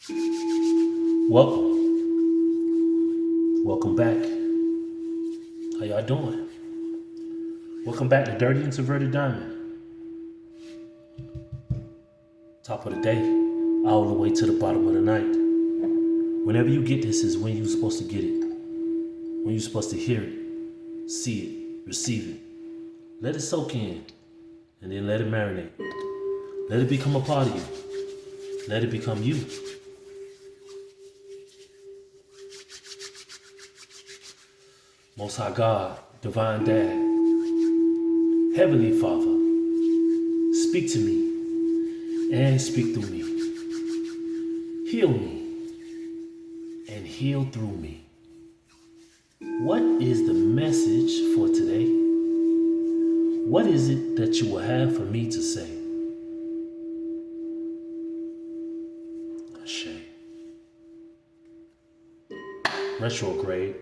Welcome. Welcome back. How y'all doing? Welcome back to Dirty Introverted Diamond. Top of the day, all the way to the bottom of the night. Whenever you get this is when you're supposed to get it. When you're supposed to hear it, see it, receive it. Let it soak in, and then let it marinate. Let it become a part of you. Let it become you. Most High God, Divine Dad, Heavenly Father, speak to me and speak through me. Heal me and heal through me. What is the message for today? What is it that you will have for me to say? Ashe. Retrograde.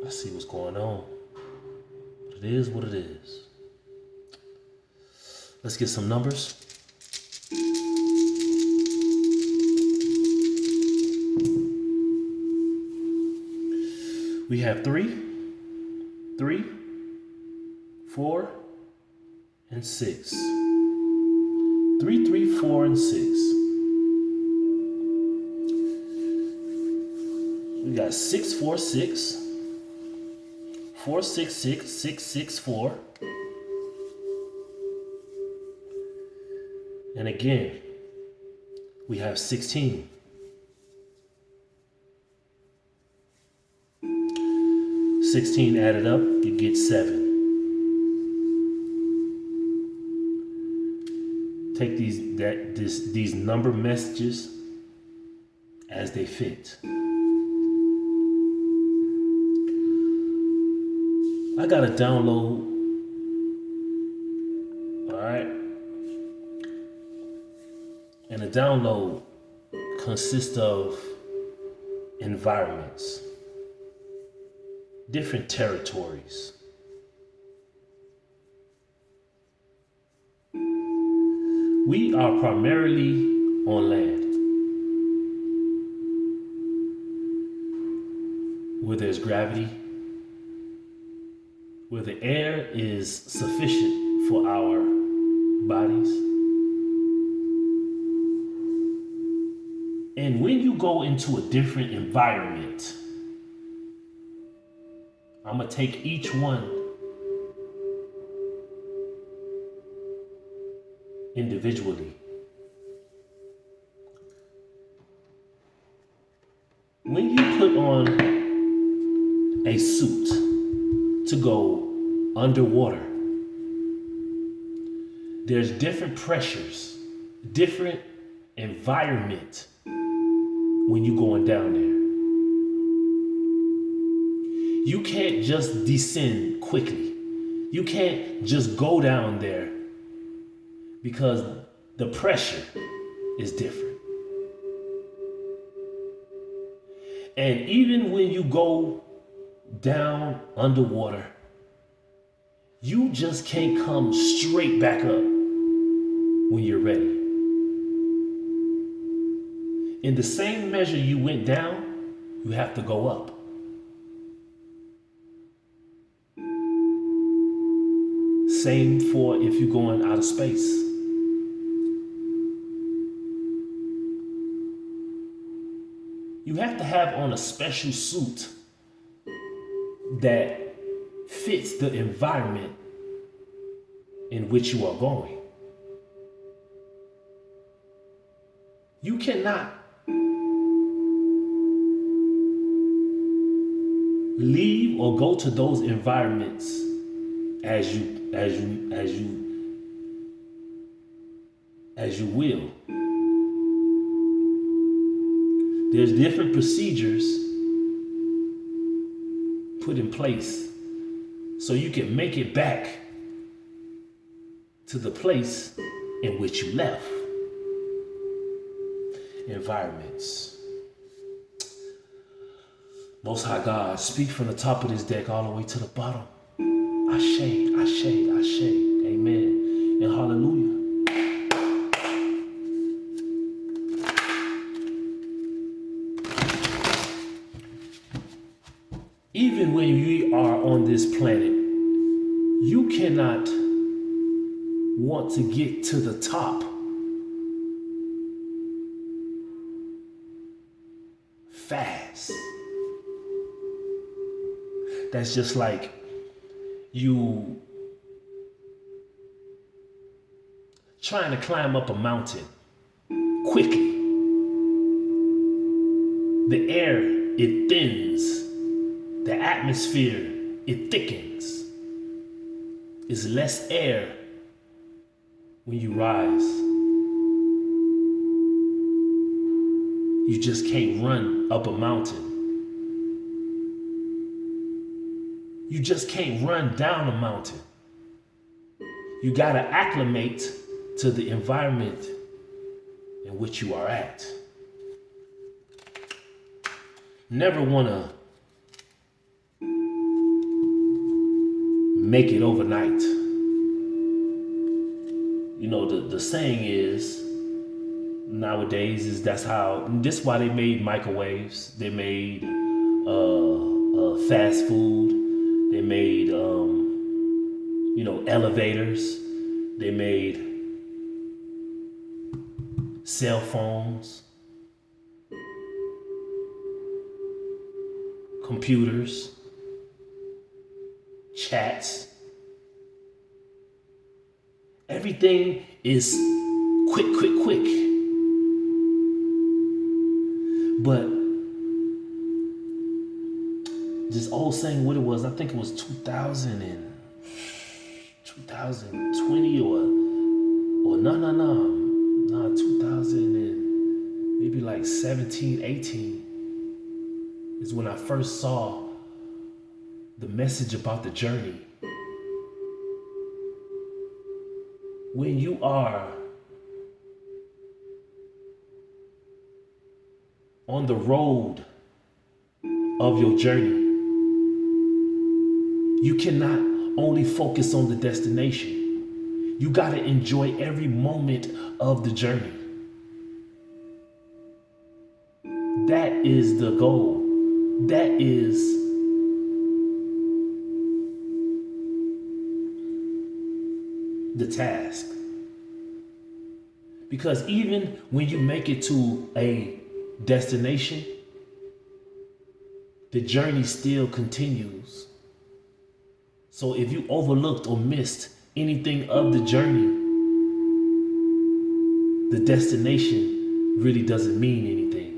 I see what's going on. But it is what it is. Let's get some numbers. We have 3, 4, and 6. 3, 3, 4, and 6. We got 6, 4, 6. 4, 6, 6, 6, 6, 4. And again, we have 16. 16 added up, you get 7. Take these number messages as they fit. I got to download, all right? And the download consists of environments, different territories. We are primarily on land, where there's gravity, where the air is sufficient for our bodies. And when you go into a different environment, I'm gonna take each one individually. When you put on a suit to go underwater, there's different pressures, different environment when you going down there. You can't just descend quickly. You can't just go down there because the pressure is different. And even when you go down underwater, you just can't come straight back up when you're ready. In the same measure you went down, you have to go up. Same for if you're going out of space. You have to have on a special suit that fits the environment in which you are going. You cannot leave or go to those environments as you will. There's different procedures put in place so you can make it back to the place in which you left. Environments. Most High God, speak from the top of this deck all the way to the bottom. Ashe, ashe, ashe. Amen. And hallelujah. even when you are on this planet, you cannot want to get to the top fast. That's just like you trying to climb up a mountain quickly. The air, it thins. The atmosphere, it thickens. It's less air when you rise. You just can't run up a mountain. You just can't run down a mountain. You gotta acclimate to the environment in which you are at. Never wanna make it overnight. You know, the saying is, nowadays, is this why they made microwaves. They made fast food. They made, elevators. They made cell phones, computers, chats. Everything is quick. But this old saying, what it was, I think it was 2020 or 2000 and maybe like 17, 18 is when I first saw the message about the journey. When you are on the road of your journey, you cannot only focus on the destination. You got to enjoy every moment of the journey. That is the goal. That is the task. Because even when you make it to a destination, the journey still continues. So if you overlooked or missed anything of the journey, the destination really doesn't mean anything.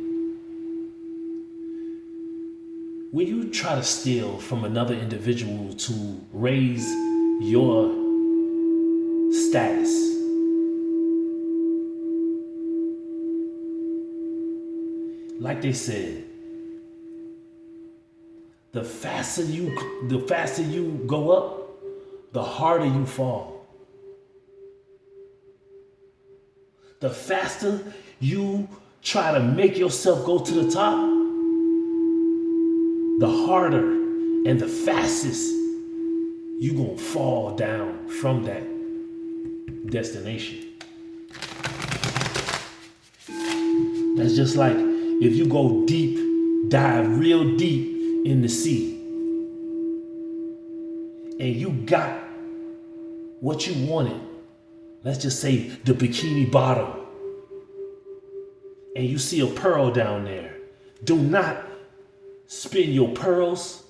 When you try to steal from another individual to raise your status, like they said, the faster you go up, the harder you fall. The faster you try to make yourself go to the top, the harder and the fastest you gonna fall down from that destination. That's just like if you go deep, dive real deep in the sea, and you got what you wanted, let's just say the Bikini Bottom, and you see a pearl down there, do not spin your pearls.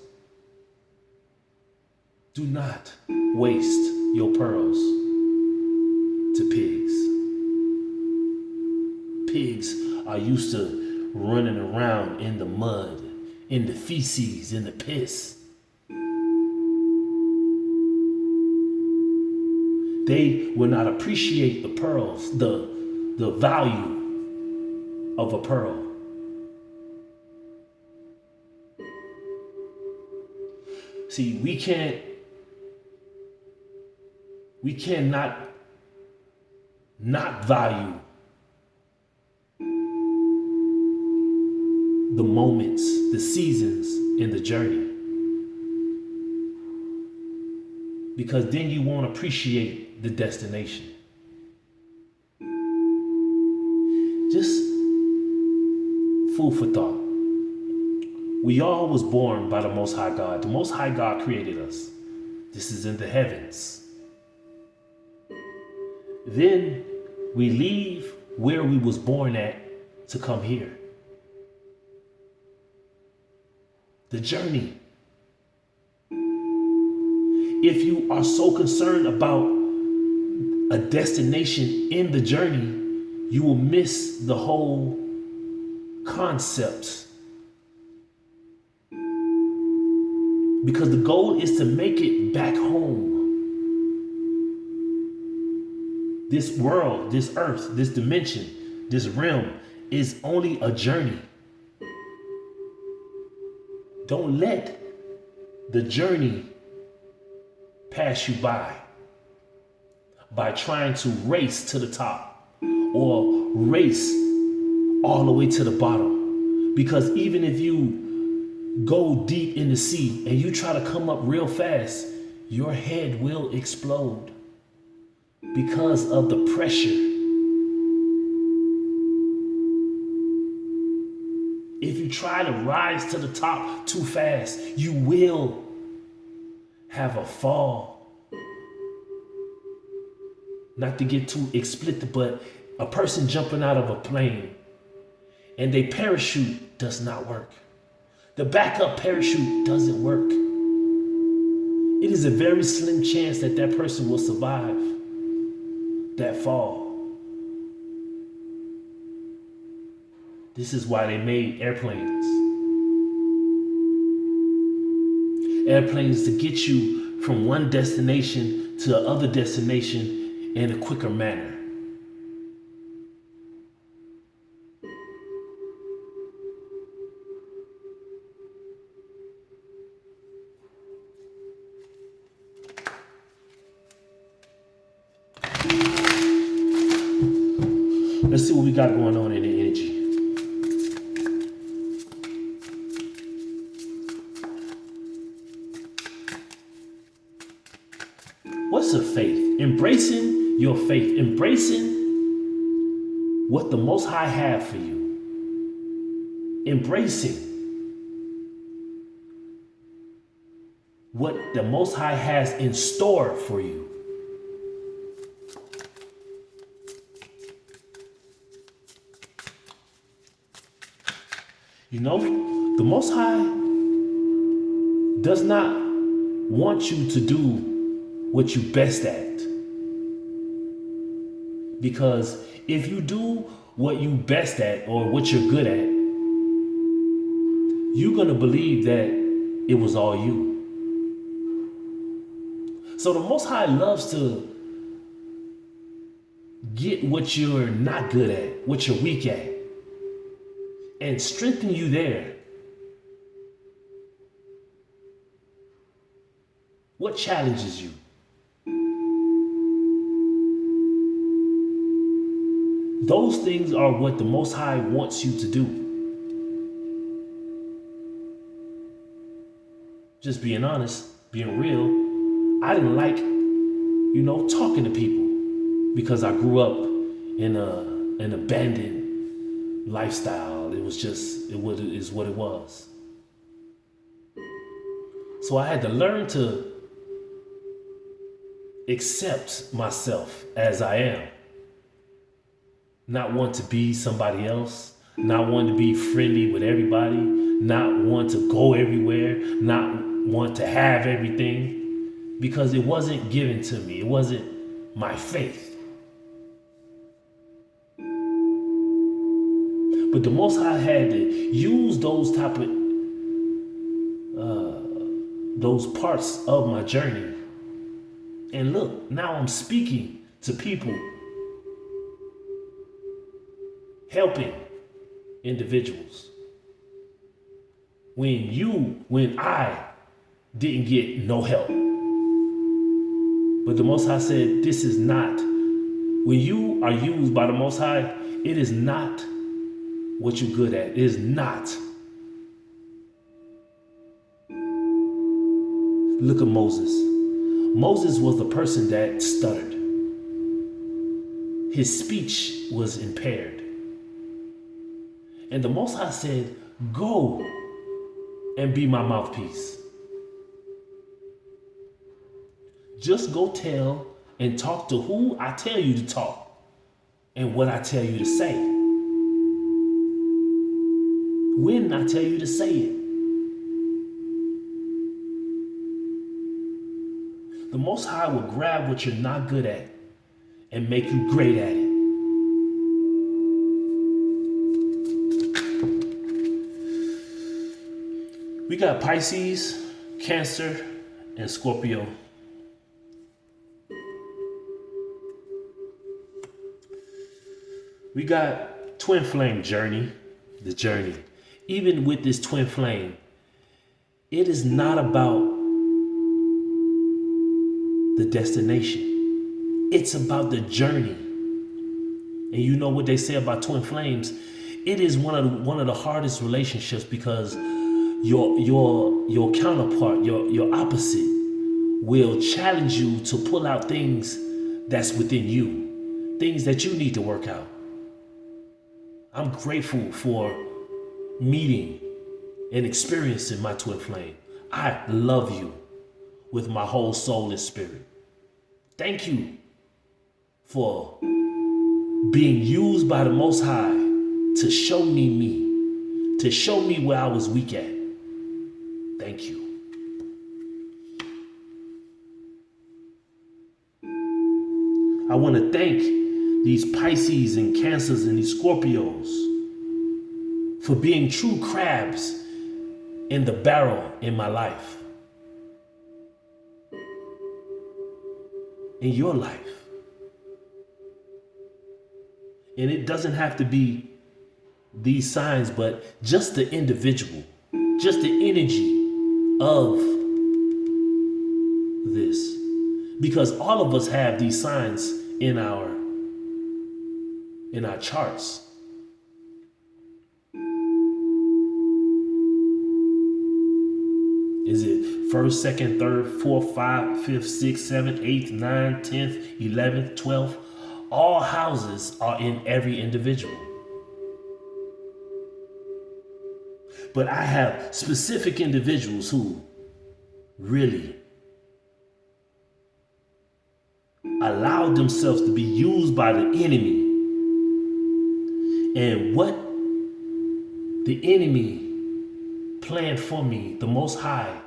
Do not waste your pearls to pigs. Pigs are used to running around in the mud, in the feces, in the piss. They will not appreciate the pearls, the value of a pearl. See, we cannot not value the moments, the seasons in the journey. Because then you won't appreciate the destination. Just food for thought. We all was born by the Most High God. The Most High God created us. This is in the heavens. Then we leave where we was born at to come here. The journey. If you are so concerned about a destination in the journey, you will miss the whole concept. Because the goal is to make it back home. This world, this earth, this dimension, this realm is only a journey. Don't let the journey pass you by trying to race to the top or race all the way to the bottom. Because even if you go deep in the sea and you try to come up real fast, your head will explode because of the pressure. If you try to rise to the top too fast, you will have a fall. Not to get too explicit, but a person jumping out of a plane and their parachute does not work. The backup parachute doesn't work. It is a very slim chance that that person will survive that fall. This is why they made airplanes. Airplanes to get you from one destination to the other destination in a quicker manner. Let's see what we got going on in the energy. What's a faith? Embracing your faith. Embracing what the Most High have for you. Embracing what the Most High has in store for you. You know, the Most High does not want you to do what you best at. Because if you do what you best at or what you're good at, you're going to believe that it was all you. So the Most High loves to get what you're not good at, what you're weak at, and strengthen you there. What challenges you? Those things are what the Most High wants you to do. Just being honest, being real, I didn't like, talking to people because I grew up in an abandoned lifestyle. It is what it was. So I had to learn to accept myself as I am. Not want to be somebody else, not want to be friendly with everybody, not want to go everywhere, not want to have everything, because it wasn't given to me. It wasn't my faith. But the Most High had to use those those parts of my journey. And look, now I'm speaking to people, helping individuals. When I didn't get no help. But the Most High said, this is not, when you are used by the Most High, it is not what you're good at. It is not. Look at Moses. Moses was the person that stuttered. His speech was impaired. And the Most High said, go and be my mouthpiece. Just go tell and talk to who I tell you to talk and what I tell you to say. When I tell you to say it. The Most High will grab what you're not good at and make you great at it. We got Pisces, Cancer, and Scorpio. We got twin flame journey, the journey. Even with this twin flame, it is not about the destination. It's about the journey. And you know what they say about twin flames? It is one of the hardest relationships because your counterpart, your opposite, will challenge you to pull out things that's within you, things that you need to work out. I'm grateful for meeting and experiencing my twin flame. I love you with my whole soul and spirit. Thank you for being used by the Most High to show me, to show me where I was weak at. Thank you. I want to thank these Pisces and Cancers and these Scorpios for being true crabs in the barrel in my life. In your life. And it doesn't have to be these signs, but just the individual, just the energy of this. Because all of us have these signs in our charts. Is it 1st, 2nd, 3rd, 4th, 5th, 5th, 6th, 7th, 8th, 9th, 10th, 11th, 12th? All houses are in every individual. But I have specific individuals who really allowed themselves to be used by the enemy. And what the enemy planned for me, the Most High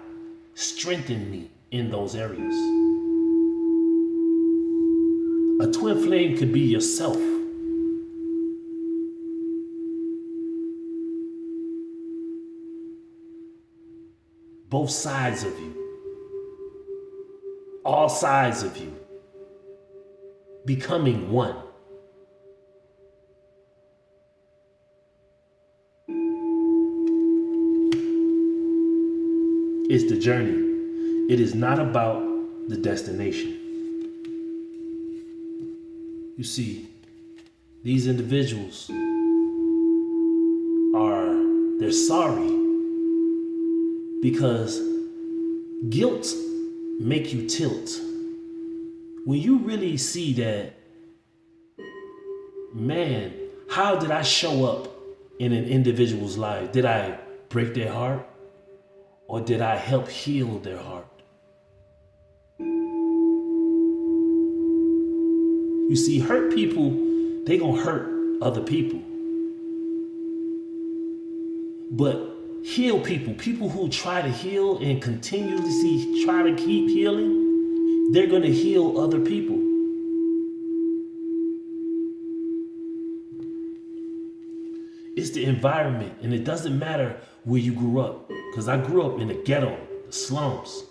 strengthened me in those areas. A twin flame could be yourself. Both sides of you. All sides of you. Becoming one. It's the journey. It is not about the destination. You see, these individuals they're sorry because guilt make you tilt. When you really see that, man, how did I show up in an individual's life? Did I break their heart? Or did I help heal their heart? You see, hurt people, they gonna hurt other people. But heal people, people who try to heal and continuously try to keep healing, they're gonna heal other people. It's the environment, and it doesn't matter where you grew up. Because I grew up in the ghetto, the slums.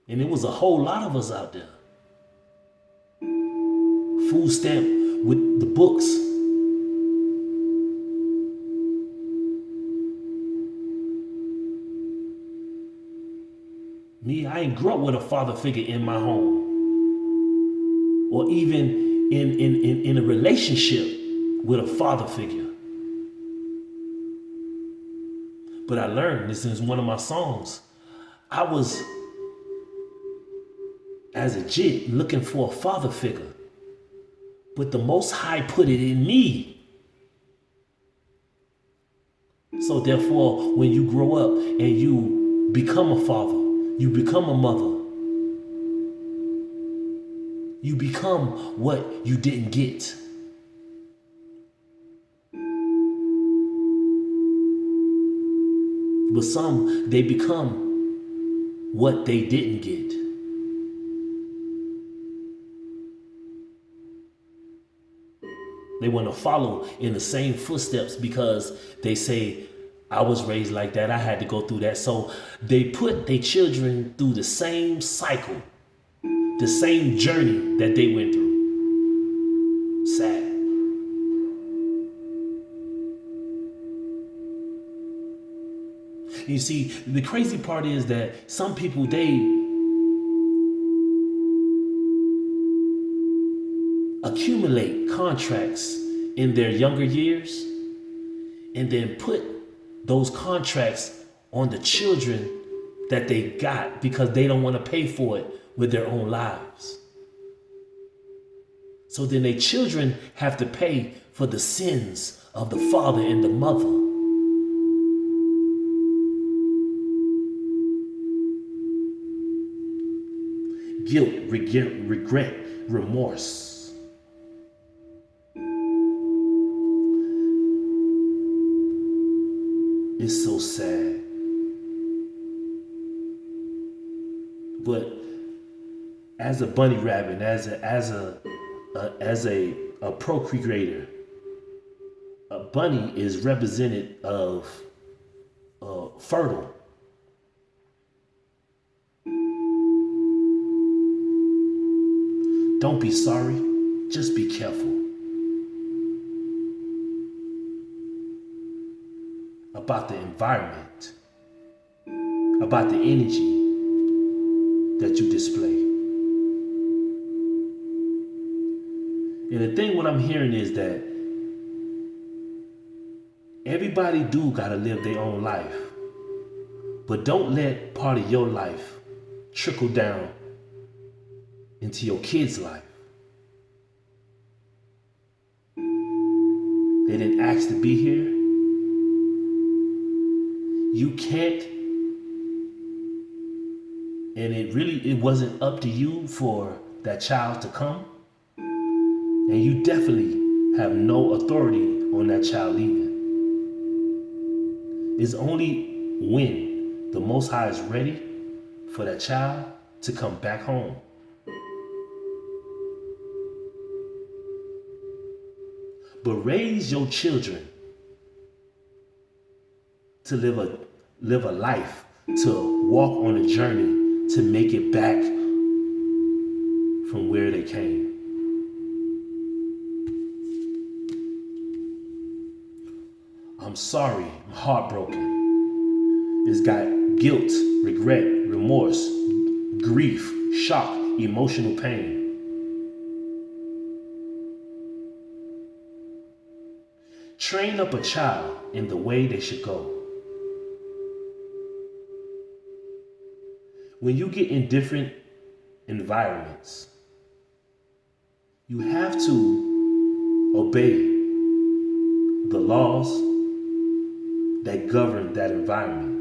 And it was a whole lot of us out there. Food stamp with the books. Me, I ain't grew up with a father figure in my home. Or even in a relationship with a father figure. But I learned, this is one of my songs, I was, as a jit, looking for a father figure. But the Most High put it in me So therefore, when you grow up and you become a father, you become a mother, you become what you didn't get. But some, they become what they didn't get. They want to follow in the same footsteps because they say, I was raised like that, I had to go through that. So they put their children through the same cycle, the same journey that they went through. Sad. You see, the crazy part is that some people, they accumulate contracts in their younger years and then put those contracts on the children that they got because they don't want to pay for it with their own lives. So then their children have to pay for the sins of the father and the mother. Guilt, regret, remorse. It's so sad. But as a bunny rabbit, as a procreator, a bunny is represented of fertile. Don't be sorry, just be careful about the environment, about the energy that you display. And the thing what I'm hearing is that everybody do gotta live their own life, but don't let part of your life trickle down into your kids' life. They didn't ask to be here. You can't, and it wasn't up to you for that child to come. And you definitely have no authority on that child leaving. It's only when the Most High is ready for that child to come back home. But raise your children to live a life, to walk on a journey to make it back from where they came. I'm sorry, I'm heartbroken. It's got guilt, regret, remorse, grief, shock, emotional pain. Train up a child in the way they should go. When you get in different environments, you have to obey the laws that govern that environment.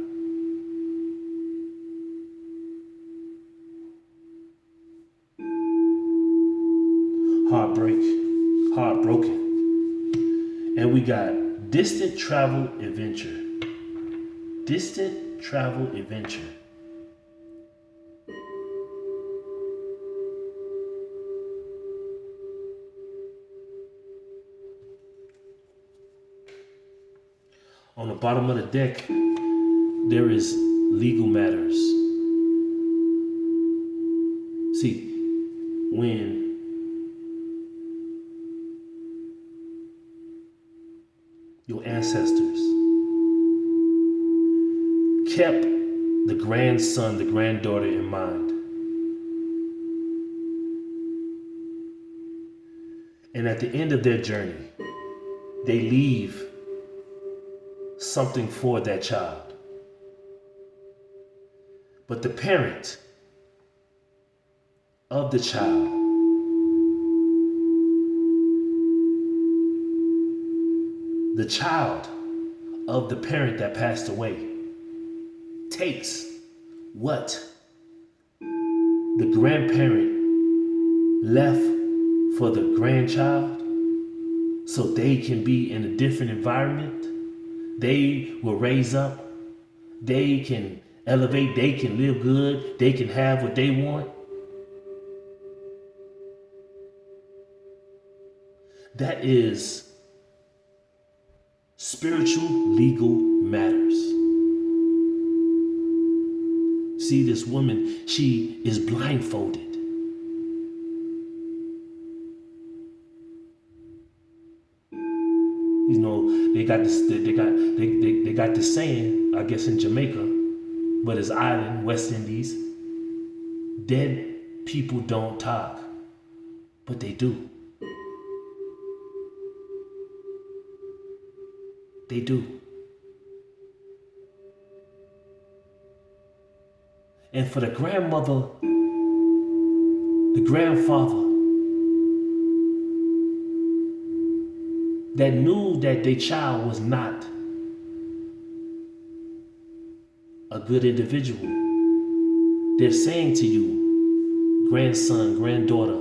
Heartbroken. And we got distant travel adventure. Distant travel adventure. On the bottom of the deck, there is legal matters. See, when your ancestors kept the grandson, the granddaughter in mind, and at the end of their journey, they leave something for that child. But the parent of the child of the parent that passed away takes what the grandparent left for the grandchild so they can be in a different environment. They will raise up. They can elevate. They can live good. They can have what they want. That is spiritual legal matters. See, this woman, she is blindfolded. You know, they got this saying, I guess in Jamaica, but it's island, West Indies. Dead people don't talk, but they do. They do. And for the grandmother, the grandfather, that knew that their child was not a good individual, they're saying to you, grandson, granddaughter,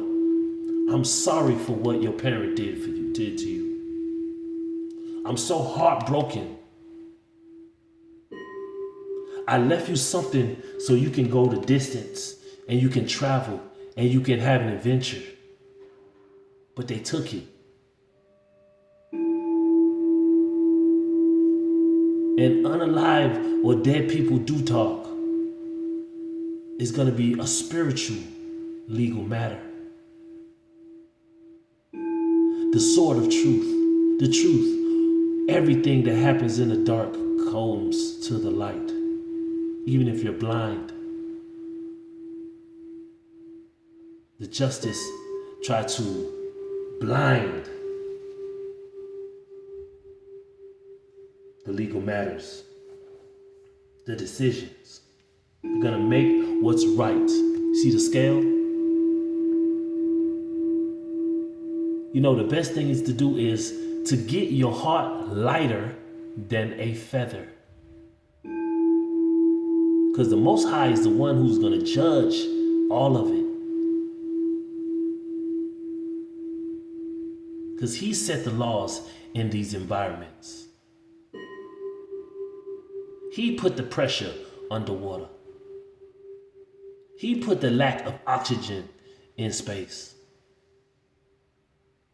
I'm sorry for what your parent did to you. I'm so heartbroken. I left you something so you can go the distance and you can travel and you can have an adventure. But they took it. And unalive or dead people do talk. It's going to be a spiritual legal matter. The sword of truth. The truth. Everything that happens in the dark comes to the light. Even if you're blind. The justice try to blind the legal matters, the decisions. You're gonna make what's right. See the scale? You know, the best thing is to do is to get your heart lighter than a feather. Because the Most High is the one who's going to judge all of it. Because He set the laws in these environments. He put the pressure underwater. He put the lack of oxygen in space.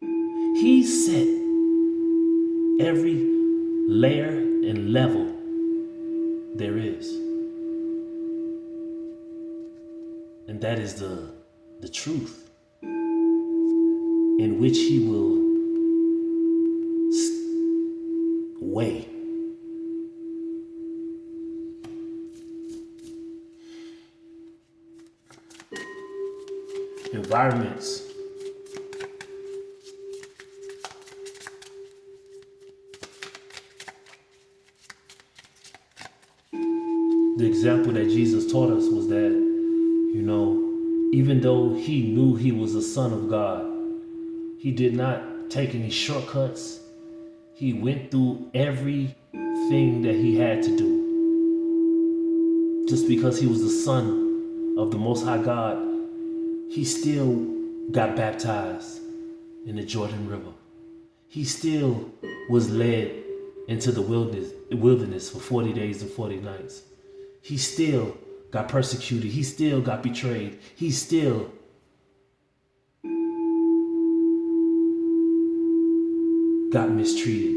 He set every layer and level there is. And that is the truth in which He will weigh. Environments. The example that Jesus taught us was that, you know, even though He knew He was the Son of God, He did not take any shortcuts. He went through everything that He had to do. Just because He was the Son of the Most High God, He still got baptized in the Jordan River. He still was led into the wilderness for 40 days and 40 nights. He still got persecuted. He still got betrayed. He still got mistreated.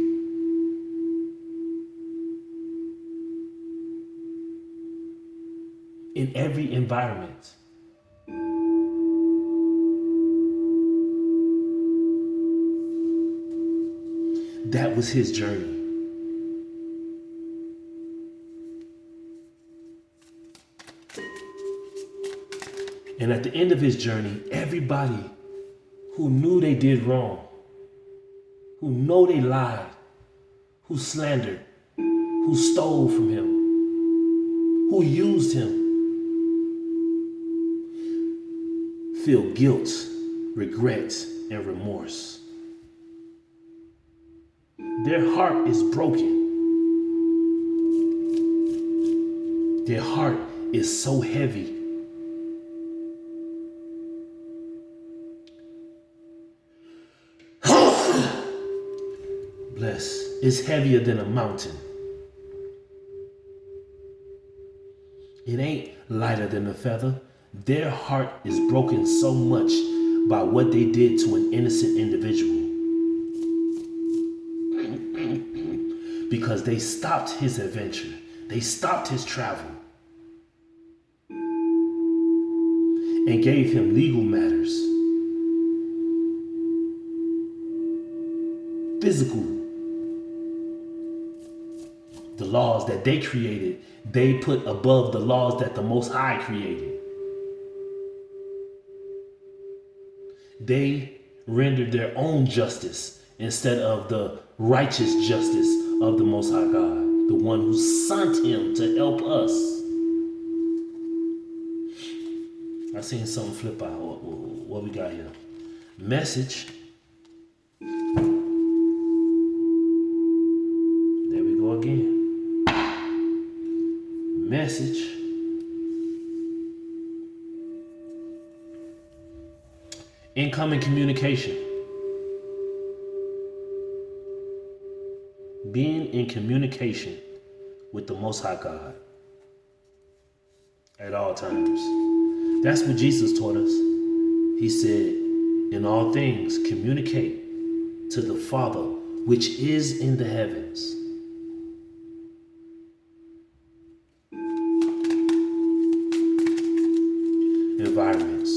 In every environment. That was His journey. And at the end of His journey, everybody who knew they did wrong, who know they lied, who slandered, who stole from Him, who used Him, feel guilt, regret, and remorse. Their heart is broken. Their heart is so heavy. Bless. It's heavier than a mountain. It ain't lighter than a feather. Their heart is broken so much by what they did to an innocent individual. Because they stopped his adventure. They stopped his travel. And gave him legal matters. Physical. The laws that they created, they put above the laws that the Most High created. They rendered their own justice instead of the righteous justice of the Most High God, the one who sent him to help us. I seen something flip out. What we got here? Message. There we go again. Message. Incoming communication. Being in communication with the Most High God at all times. That's what Jesus taught us. He said, in all things, communicate to the Father which is in the heavens. Environments.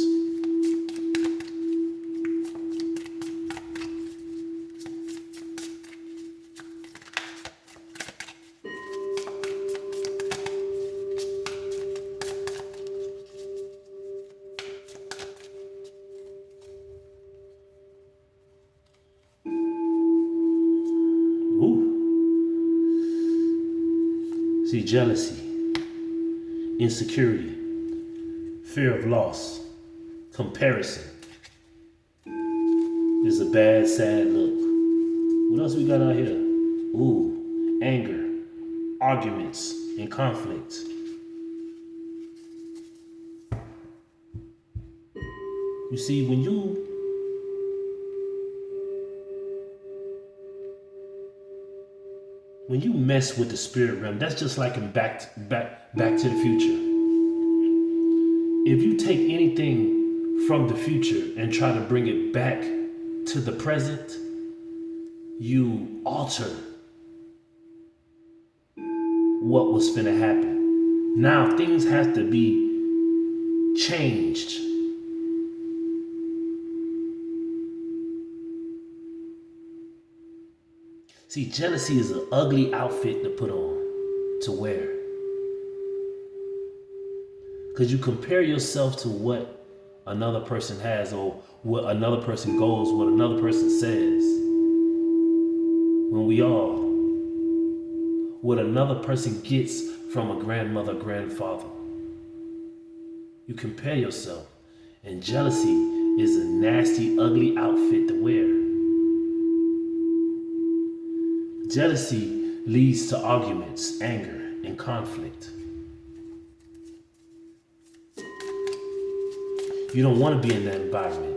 See, jealousy, insecurity, fear of loss, comparison is a bad, sad look. What else we got out here? Ooh, anger, arguments, and conflict. You see, when you mess with the spirit realm, that's just like in Back to the Future. If you take anything from the future and try to bring it back to the present, you alter what was finna happen. Now things have to be changed. See, jealousy is an ugly outfit to put on, to wear. Because you compare yourself to what another person has or what another person goes, what another person says. When we all, what another person gets from a grandmother, grandfather. You compare yourself. And jealousy is a nasty, ugly outfit to wear. Jealousy leads to arguments, anger, and conflict. You don't want to be in that environment.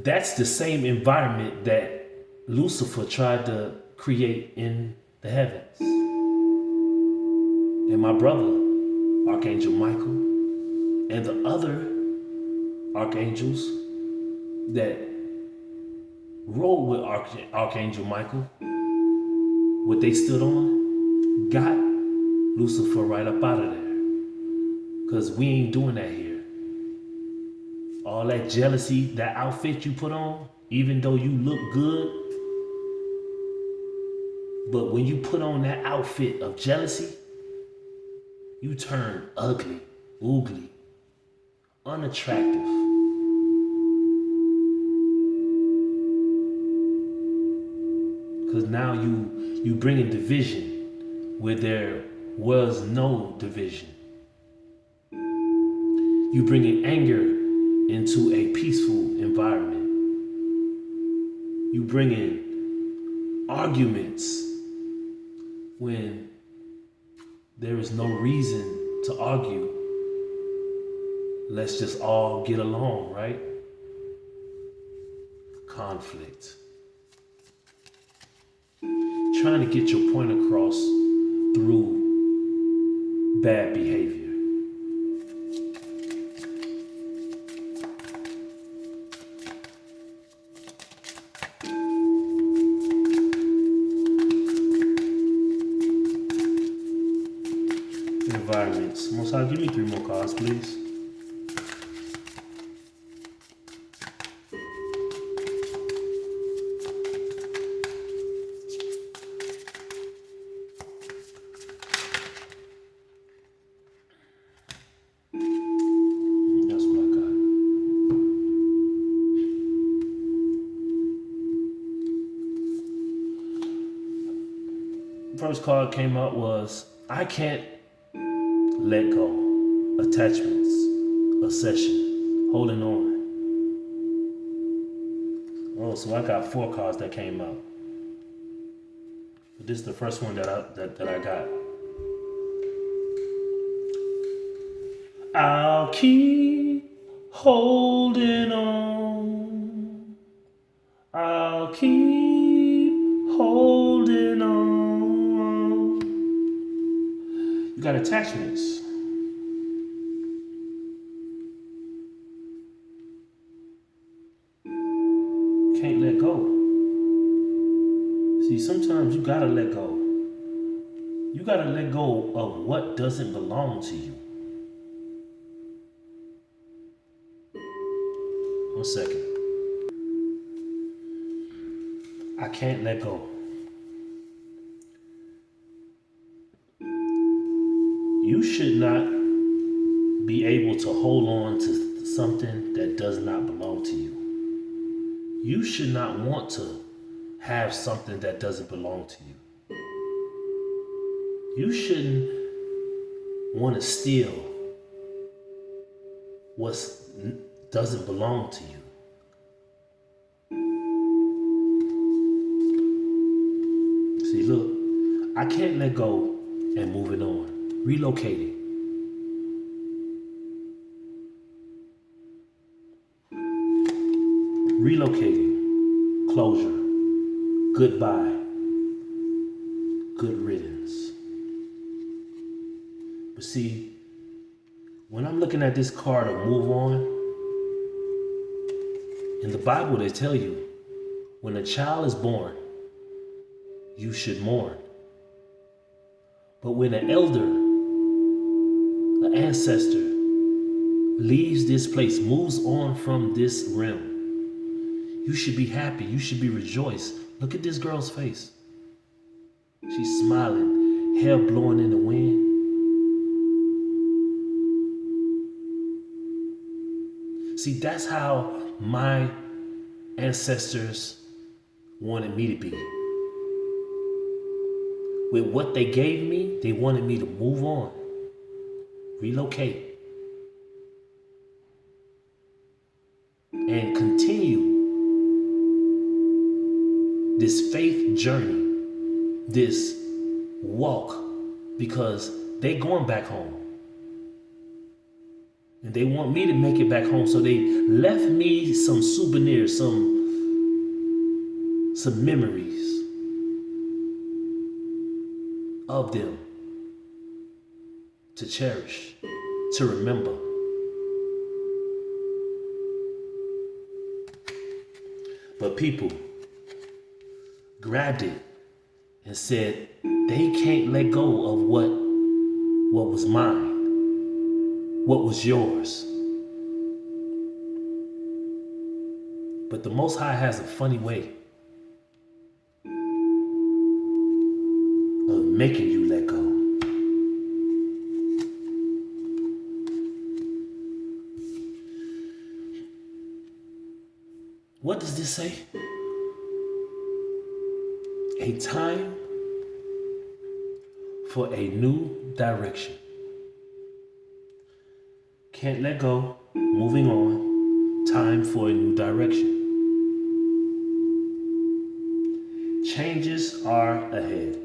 That's the same environment that Lucifer tried to create in the heavens. And my brother, Archangel Michael, and the other archangels that rolled with Archangel Michael, what they stood on, got Lucifer right up out of there. Because we ain't doing that here. All that jealousy, that outfit you put on, even though you look good, but when you put on that outfit of jealousy, you turn ugly, oogly, unattractive. Because now you bring in division where there was no division. You bring in anger into a peaceful environment. You bring in arguments when There is no reason to argue. Let's just all get along, right? Conflict. Trying to get your point across through bad behavior. Environments. Most High, give me 3 more cards, please. That's what I got. First card came out was I can't let go. Attachments. Accession. Holding on. Oh, so I got 4 cards that came out. But this is the first one that I got. I'll keep holding on. I'll keep holding on. You got attachments. Can't let go. See, sometimes you gotta let go. You gotta let go of what doesn't belong to you. 1 second. I can't let go. You should not be able to hold on to something that does not belong to you. You should not want to have something that doesn't belong to you. You shouldn't want to steal what doesn't belong to you. See, look, I can't let go and moving on. Relocating. Relocating. Closure. Goodbye. Good riddance. But see, when I'm looking at this card of move on, in the Bible they tell you, when a child is born, you should mourn. But when an elder, an ancestor, leaves this place, moves on from this realm, you should be happy, you should be rejoiced. Look at this girl's face. She's smiling, hair blowing in the wind. See, that's how my ancestors wanted me to be. With what they gave me, they wanted me to move on, relocate, and continue this faith journey, this walk, because they going back home. And they want me to make it back home, so they left me some souvenirs, some memories of them to cherish, to remember. But people grabbed it and said they can't let go of what was mine, what was yours. But the Most High has a funny way of making you let go. What does this say? A time for a new direction. Can't let go, moving on, time for a new direction. Changes are ahead.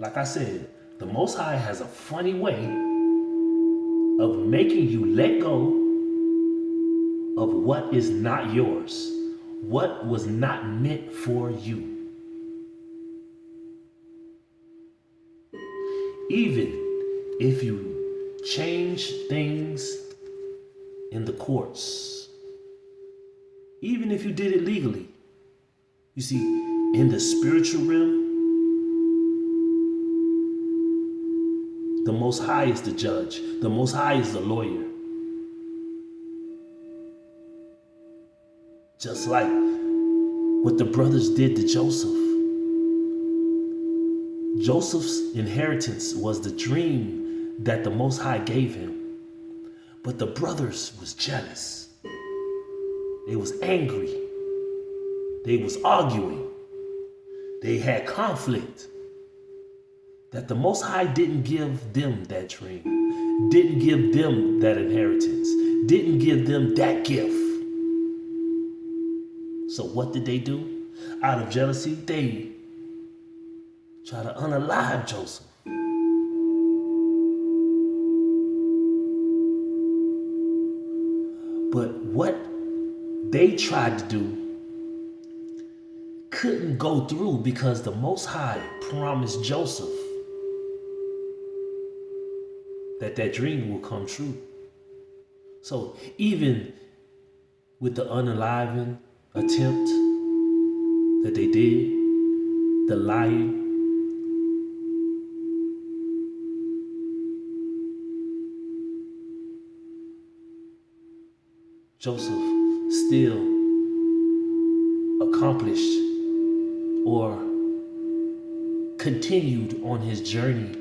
Like I said, the Most High has a funny way of making you let go of what is not yours, what was not meant for you. Even if you change things in the courts, even if you did it legally, you see, in the spiritual realm, the Most High is the judge. The Most High is the lawyer. Just like what the brothers did to Joseph. Joseph's inheritance was the dream that the Most High gave him. But the brothers was jealous. They was angry. They was arguing. They had conflict. That the Most High didn't give them that dream, didn't give them that inheritance, didn't give them that gift. So what did they do? Out of jealousy, they try to unalive Joseph. But what they tried to do couldn't go through because the Most High promised Joseph that dream will come true. So even with the unaliving attempt that they did, the lying, Joseph still accomplished or continued on his journey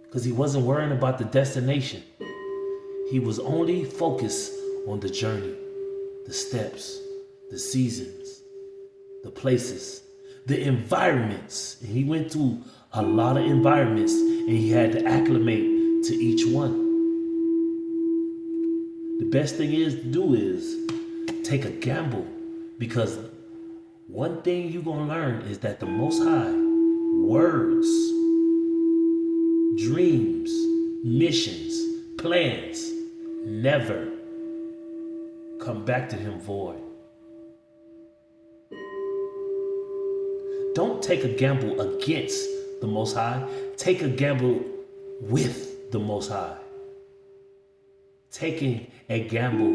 because he wasn't worrying about the destination. He was only focused on the journey, the steps, the seasons, the places, the environments. And he went through a lot of environments and he had to acclimate to each one. The best thing is to do is take a gamble, because one thing you're going to learn is that the Most High words, dreams, missions, plans never come back to him void. Don't take a gamble against the Most High. Take a gamble with the Most High. Taking a gamble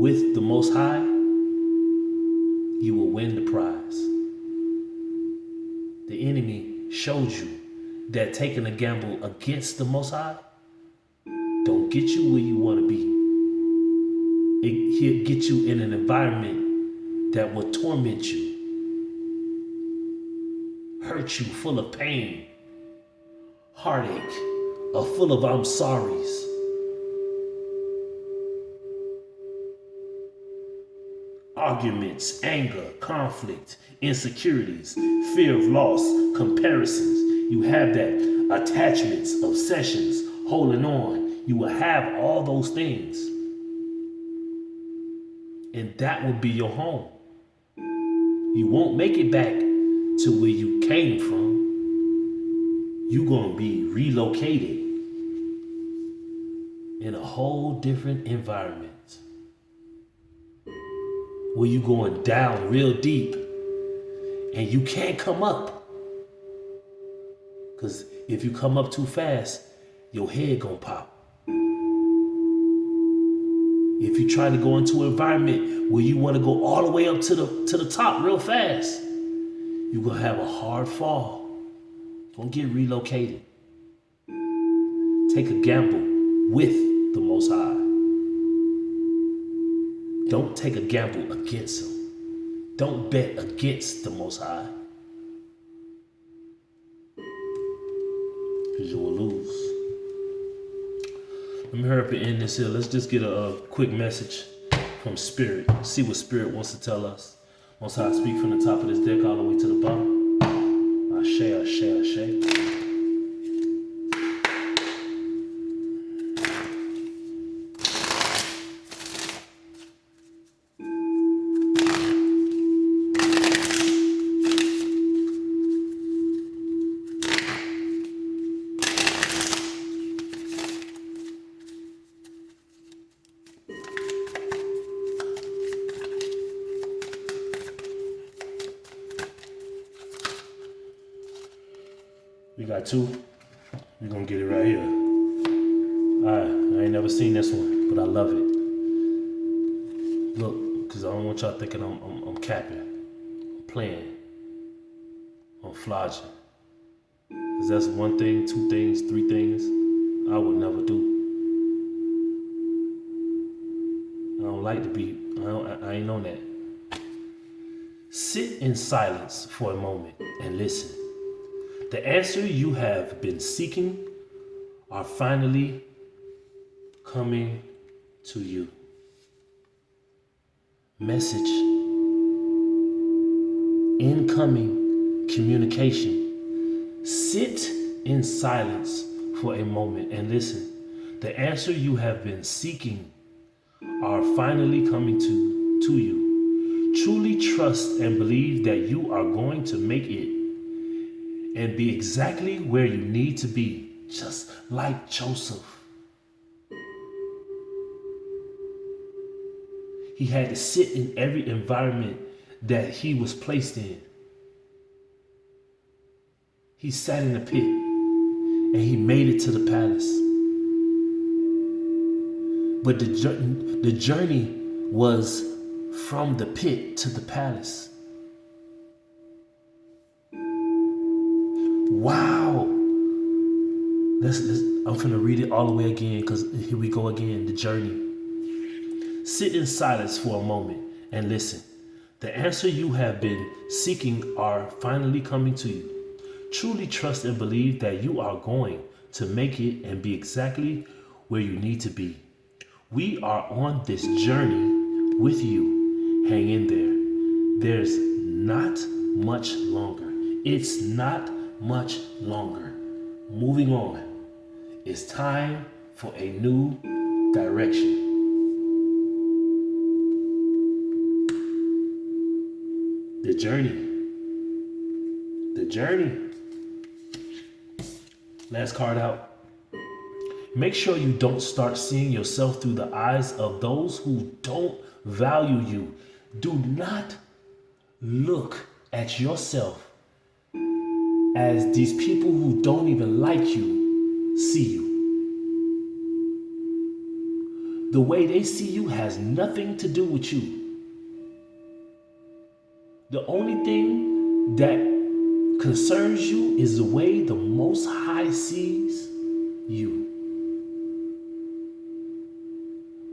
with the Most High, you will win the prize. The enemy showed you that taking a gamble against the Most High don't get you where you want to be. He'll get you in an environment that will torment you, hurt you, full of pain, heartache, or full of I'm sorries. Arguments, anger, conflict, insecurities, fear of loss, comparisons. You have that, attachments, obsessions, holding on. You will have all those things. And that will be your home. You won't make it back to where you came from. You're going to be relocated in a whole different environment, where you going down real deep and you can't come up. Because if you come up too fast, your head gonna pop. If you try to go into an environment where you want to go all the way up to the top real fast, you're gonna have a hard fall. Don't get relocated. Take a gamble with the Most High. Don't take a gamble against him. Don't bet against the Most High, because you will lose. Let me hurry up and end this here. Let's just get a quick message from Spirit. See what Spirit wants to tell us. Most High, speak from the top of this deck all the way to the bottom. Ashe, ashe, ashe. got two. We're gonna get it right here. I ain't never seen this one, but I love it. Look, cause I don't want y'all thinking I'm capping, I'm playing, I'm flogging. Cause that's one thing, two things, three things I would never do. I don't like to be. I ain't on that. Sit in silence for a moment and listen. The answer you have been seeking are finally coming to you. Message. Incoming communication. Sit in silence for a moment and listen. The answer you have been seeking are finally coming to you. Truly trust and believe that you are going to make it and be exactly where you need to be, just like Joseph. He had to sit in every environment that he was placed in. He sat in the pit and he made it to the palace. But the journey was from the pit to the palace. Wow. I'm finna read it all the way again because here we go again, the journey. Sit in silence for a moment and listen. The answer you have been seeking are finally coming to you. Truly trust and believe that you are going to make it and be exactly where you need to be. We are on this journey with you. Hang in there. There's not much longer. It's not much longer. Moving on. It's time for a new direction. The journey. The journey. Last card out. Make sure you don't start seeing yourself through the eyes of those who don't value you. Do not look at yourself as these people who don't even like you see you. The way they see you has nothing to do with you. The only thing that concerns you is the way the Most High sees you.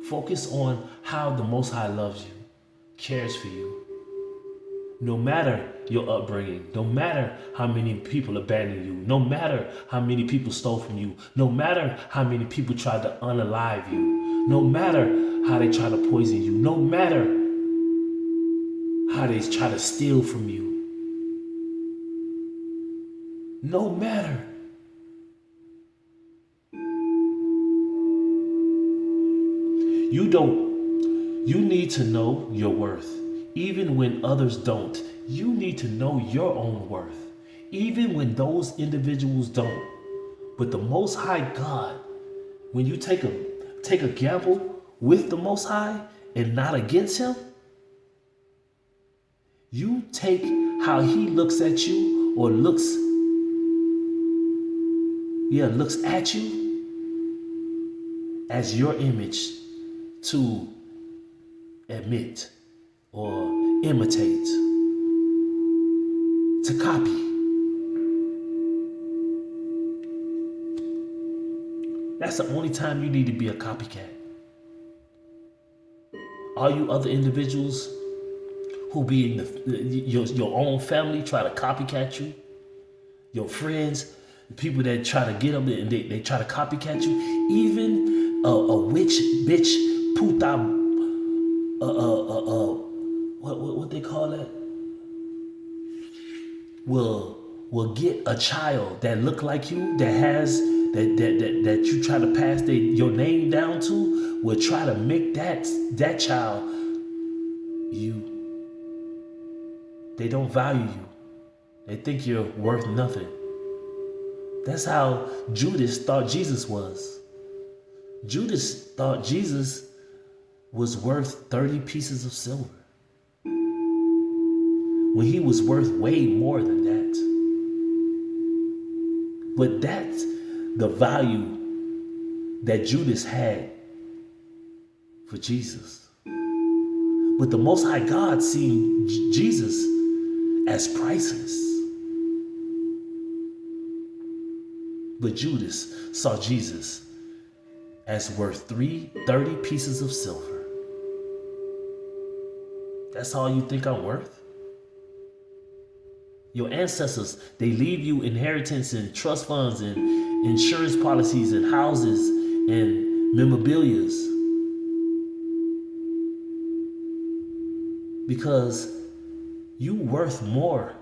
Focus on how the Most High loves you, cares for you. No matter your upbringing, no matter how many people abandoned you, no matter how many people stole from you, no matter how many people tried to unalive you, no matter how they try to poison you, no matter how they try to steal from you, no matter. You need to know your worth. Even when others don't, you need to know your own worth. Even when those individuals don't. But the Most High God, when you take a gamble with the Most High and not against Him, you take how He looks at you or looks at you as your image to admit or imitate, to copy. That's the only time you need to be a copycat. All you other individuals who be in your own family try to copycat you, your friends, the people that try to get them and they try to copycat you, even a witch, bitch, puta, what they call that? Will get a child that look like you, that has that you try to pass your name down to, will try to make that child you. They don't value you. They think you're worth nothing. That's how Judas thought Jesus was. Judas thought Jesus was worth 30 pieces of silver, when he was worth way more than that. But that's the value that Judas had for Jesus. But the Most High God seen Jesus as priceless. But Judas saw Jesus as worth 30 pieces of silver. That's all you think I'm worth? Your ancestors, they leave you inheritance and trust funds and insurance policies and houses and memorabilia because you worth more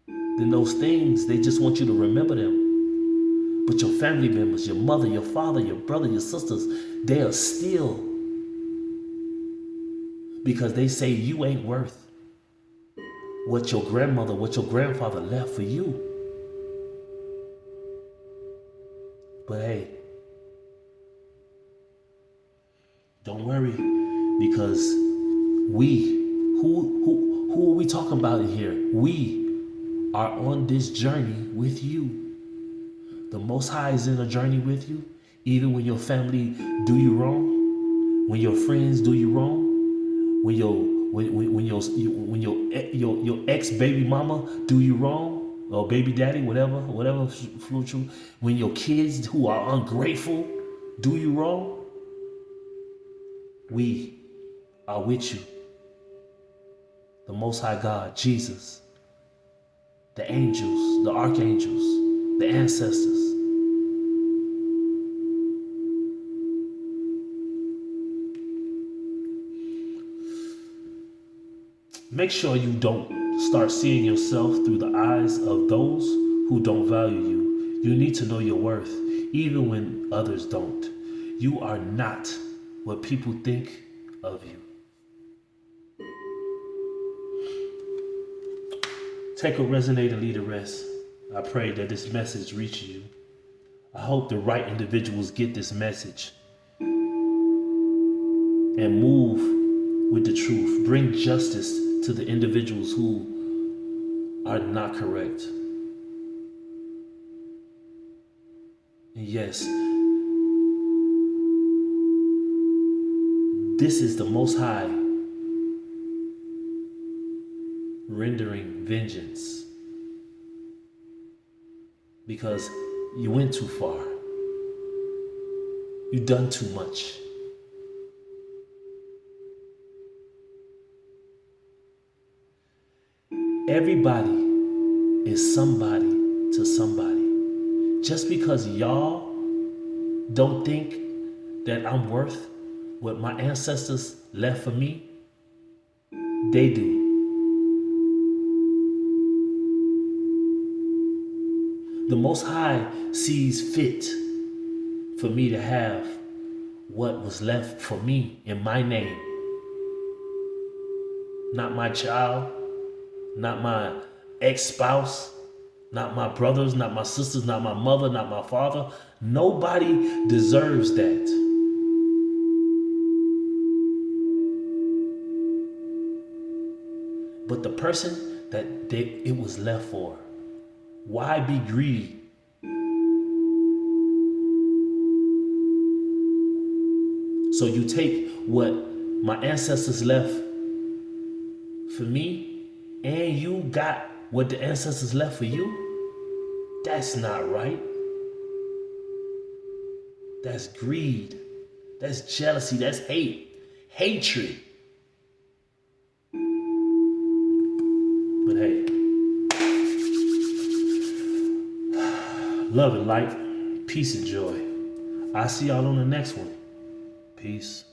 than those things. They just want you to remember them. But your family members, your mother, your father, your brother, your sisters, they are still, because they say you ain't worth what your grandmother, what your grandfather left for you. But hey, don't worry, because who are we talking about in here? We are on this journey with you. The Most High is in a journey with you, even when your family do you wrong, when your friends do you wrong, when your ex baby mama do you wrong, or baby daddy, whatever flew through, when your kids who are ungrateful do you wrong. We are with you. The Most High God, Jesus, the angels, the archangels, the ancestors. Make sure you don't start seeing yourself through the eyes of those who don't value you. You need to know your worth, even when others don't. You are not what people think of you. Take a resonate and leave the rest. I pray that this message reaches you. I hope the right individuals get this message and move with the truth. Bring justice to the individuals who are not correct. And yes, this is the Most High rendering vengeance, because you went too far. You done too much. Everybody is somebody to somebody. Just because y'all don't think that I'm worth what my ancestors left for me, they do. The Most High sees fit for me to have what was left for me in my name. Not my child, not my ex-spouse, not my brothers, not my sisters, not my mother, not my father. Nobody deserves that. But the person that it was left for, why be greedy? So you take what my ancestors left for me, and you got what the ancestors left for you? That's not right. That's greed. That's jealousy. That's hate. Hatred. But hey, love and light, peace and joy. I'll see y'all on the next one. Peace.